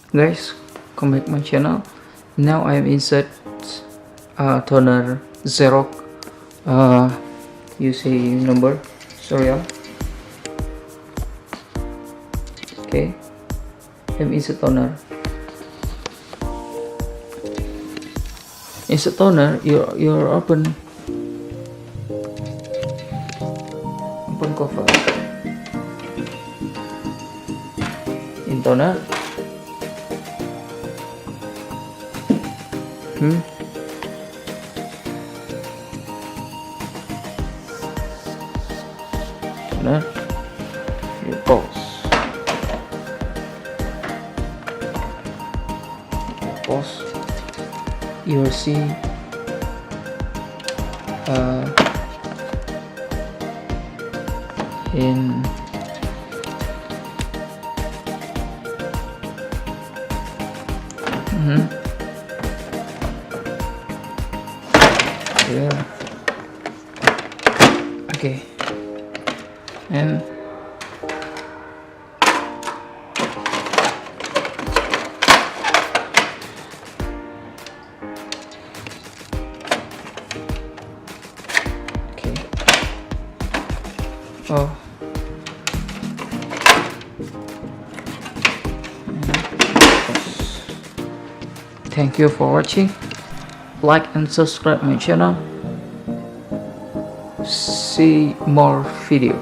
Guys, come back my channel. Now I am insert toner Xerox you see number, sorry. Okay, I'm insert toner. Insert toner, you're open cover in toner. Toner, you pause. You will see in yeah. Okay, and okay. Oh, thank you for watching. Like and subscribe my channel. See more video.